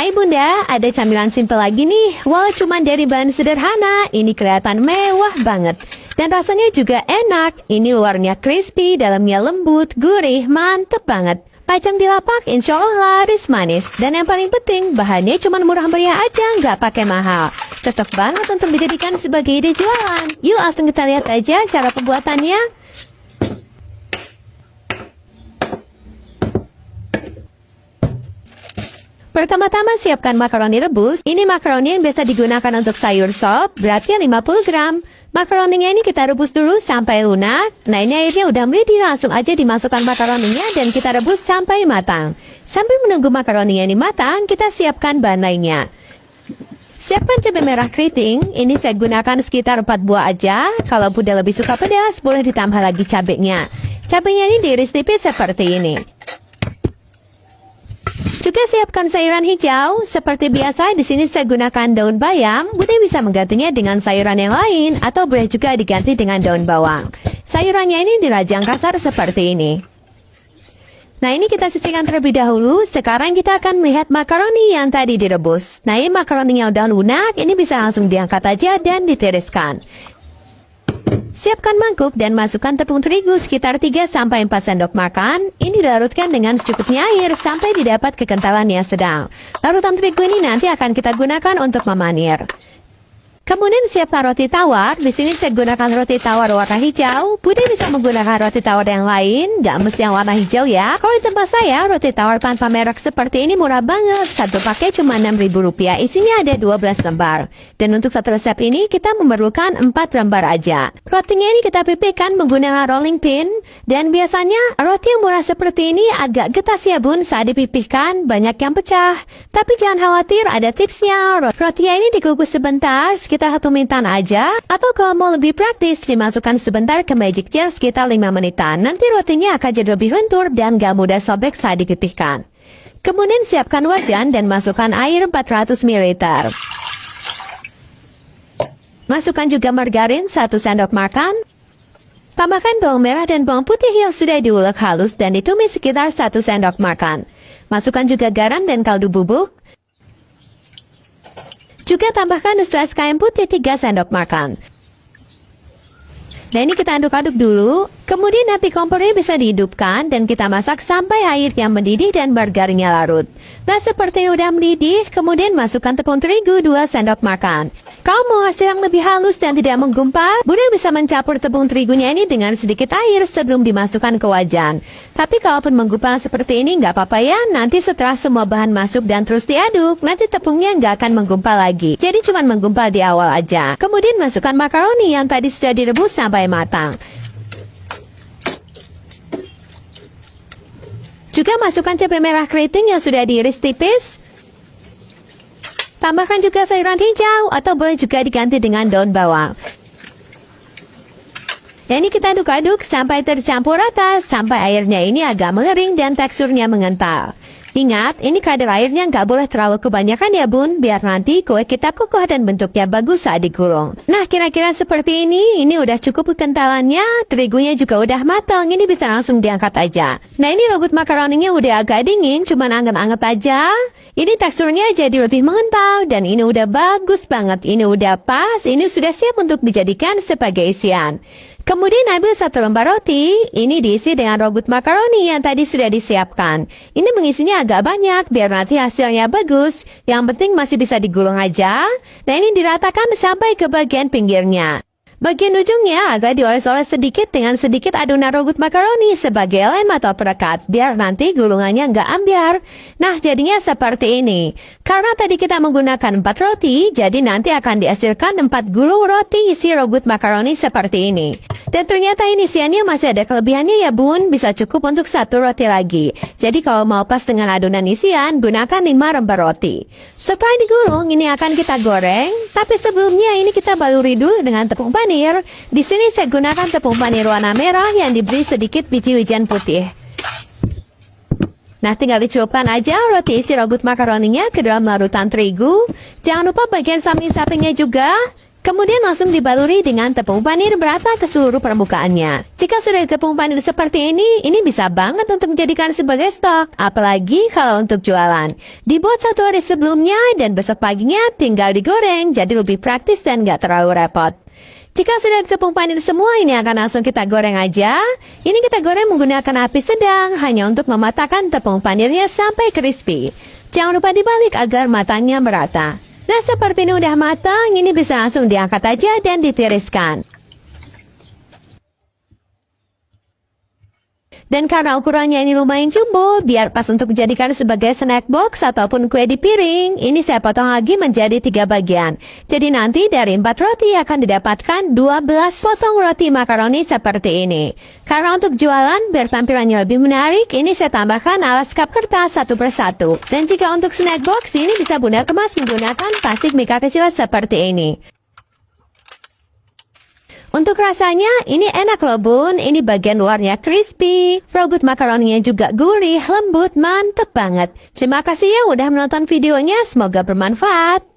Hai Bunda, ada camilan simpel lagi nih. Wah, cuman dari bahan sederhana. Ini kelihatan mewah banget. Dan rasanya juga enak. Ini luarnya crispy, dalamnya lembut, gurih, mantep banget. Pajang di lapak, insya Allah laris manis. Dan yang paling penting, bahannya cuma murah meriah aja, nggak pakai mahal. Cocok banget untuk dijadikan sebagai ide jualan. Yuk langsung kita lihat aja cara pembuatannya. Pertama-tama siapkan makaroni rebus. Ini makaroni yang biasa digunakan untuk sayur sop, beratnya 50 gram. Makaroninya ini kita rebus dulu sampai lunak. Nah ini airnya udah mendidih, langsung aja dimasukkan makaroninya dan kita rebus sampai matang. Sambil menunggu makaroninya ini matang, kita siapkan bahan lainnya. Siapkan cabai merah keriting, ini saya gunakan sekitar 4 buah aja. Kalau Bunda lebih suka pedas, boleh ditambah lagi cabenya. Cabenya ini diiris tipis seperti ini. Juga siapkan sayuran hijau. Seperti biasa, di sini saya gunakan daun bayam. Bunda bisa menggantinya dengan sayuran yang lain, atau boleh juga diganti dengan daun bawang. Sayurannya ini dirajang kasar seperti ini. Nah ini kita sisihkan terlebih dahulu. Sekarang kita akan melihat makaroni yang tadi direbus. Nah ini makaroninya udah lunak, ini bisa langsung diangkat aja dan ditiriskan. Siapkan mangkuk dan masukkan tepung terigu sekitar 3-4 sendok makan. Ini dilarutkan dengan secukupnya air sampai didapat kekentalan yang sedang. Larutan terigu ini nanti akan kita gunakan untuk memanir. Kemudian siapkan roti tawar. Di sini saya gunakan roti tawar warna hijau. Bunda bisa menggunakan roti tawar yang lain, nggak mesti yang warna hijau ya. Kalau di tempat saya, roti tawar tanpa merek seperti ini murah banget. Satu pakai cuma Rp6.000. Isinya ada 12 lembar. Dan untuk satu resep ini kita memerlukan 4 lembar aja. Rotinya ini kita pipihkan menggunakan rolling pin. Dan biasanya roti yang murah seperti ini agak getas ya bun saat dipipihkan, banyak yang pecah. Tapi jangan khawatir, ada tipsnya. Rotinya ini dikukus sebentar, sekitar 1 menitan aja, atau kalau mau lebih praktis, dimasukkan sebentar ke magic jar sekitar 5 menitan. Nanti rotinya akan jadi lebih lentur dan gak mudah sobek saat dipipihkan. Kemudian siapkan wajan dan masukkan air 400 ml. Masukkan juga margarin 1 sendok makan. Tambahkan bawang merah dan bawang putih yang sudah diulek halus dan ditumis sekitar 1 sendok makan. Masukkan juga garam dan kaldu bubuk. Juga tambahkan ustas kain putih 3 sendok makan. Nah ini kita aduk-aduk dulu. Kemudian api kompornya bisa dihidupkan dan kita masak sampai airnya mendidih dan margarinnya larut. Nah seperti ini udah mendidih, kemudian masukkan tepung terigu 2 sendok makan. Kalau mau hasil yang lebih halus dan tidak menggumpal, Bunda bisa mencampur tepung terigunya ini dengan sedikit air sebelum dimasukkan ke wajan. Tapi kalaupun menggumpal seperti ini nggak apa-apa ya, nanti setelah semua bahan masuk dan terus diaduk, nanti tepungnya nggak akan menggumpal lagi. Jadi cuma menggumpal di awal aja. Kemudian masukkan makaroni yang tadi sudah direbus sampai matang. Juga masukkan cabai merah keriting yang sudah diiris tipis. Tambahkan juga sayuran hijau atau boleh juga diganti dengan daun bawang. Dan ini kita aduk-aduk sampai tercampur rata, sampai airnya ini agak mengering dan teksturnya mengental. Ingat, ini kadar airnya nggak boleh terlalu kebanyakan ya bun, biar nanti kue kita kokoh dan bentuknya bagus saat digulung. Nah, kira-kira seperti ini udah cukup kekentalannya, terigunya juga udah matang, ini bisa langsung diangkat aja. Nah, ini robot makaroninya udah agak dingin, cuman anget-anget aja. Ini teksturnya jadi lebih mengental, dan ini udah bagus banget, ini udah pas, ini sudah siap untuk dijadikan sebagai isian. Kemudian ambil 1 lembar roti, ini diisi dengan robot makaroni yang tadi sudah disiapkan. Ini mengisinya agak banyak, biar nanti hasilnya bagus. Yang penting masih bisa digulung aja. Nah ini diratakan sampai ke bagian pinggirnya. Bagian ujungnya agak dioles-oles sedikit dengan sedikit adonan robot makaroni sebagai lem atau perekat, biar nanti gulungannya nggak ambiar. Nah, jadinya seperti ini. Karena tadi kita menggunakan 4 roti, jadi nanti akan dihasilkan 4 gulung roti isi robot makaroni seperti ini. Dan ternyata ini isiannya masih ada kelebihannya ya bun, bisa cukup untuk 1 roti lagi. Jadi kalau mau pas dengan adonan isian, gunakan 5 lembar roti. Setelah digulung, ini akan kita goreng. Tapi sebelumnya ini kita baluri dulu dengan tepung panir. Di sini saya gunakan tepung panir warna merah yang diberi sedikit biji wijen putih. Nah, tinggal dicelupkan aja roti isi robot makaroninya ke dalam larutan terigu. Jangan lupa bagian samping-sampingnya juga. Kemudian langsung dibaluri dengan tepung panir merata ke seluruh permukaannya. Jika sudah tepung panir seperti ini bisa banget untuk dijadikan sebagai stok, apalagi kalau untuk jualan. Dibuat 1 hari sebelumnya dan besok paginya tinggal digoreng, jadi lebih praktis dan gak terlalu repot. Jika sudah tepung panir semua, ini akan langsung kita goreng aja. Ini kita goreng menggunakan api sedang, hanya untuk mematahkan tepung panirnya sampai crispy. Jangan lupa dibalik agar matangnya merata. Nah, seperti ini udah matang, ini bisa langsung diangkat aja dan ditiriskan. Dan karena ukurannya ini lumayan jumbo, biar pas untuk dijadikan sebagai snack box ataupun kue di piring, ini saya potong lagi menjadi 3 bagian. Jadi nanti dari 4 roti akan didapatkan 12 potong roti makaroni seperti ini. Karena untuk jualan, biar tampilannya lebih menarik, ini saya tambahkan alas kap kertas 1 persatu. Dan jika untuk snack box, ini bisa Bunda kemas menggunakan plastik mika kecil seperti ini. Untuk rasanya, ini enak loh bun, ini bagian luarnya crispy, rogut makaroninya juga gurih, lembut, mantep banget. Terima kasih ya udah menonton videonya, semoga bermanfaat.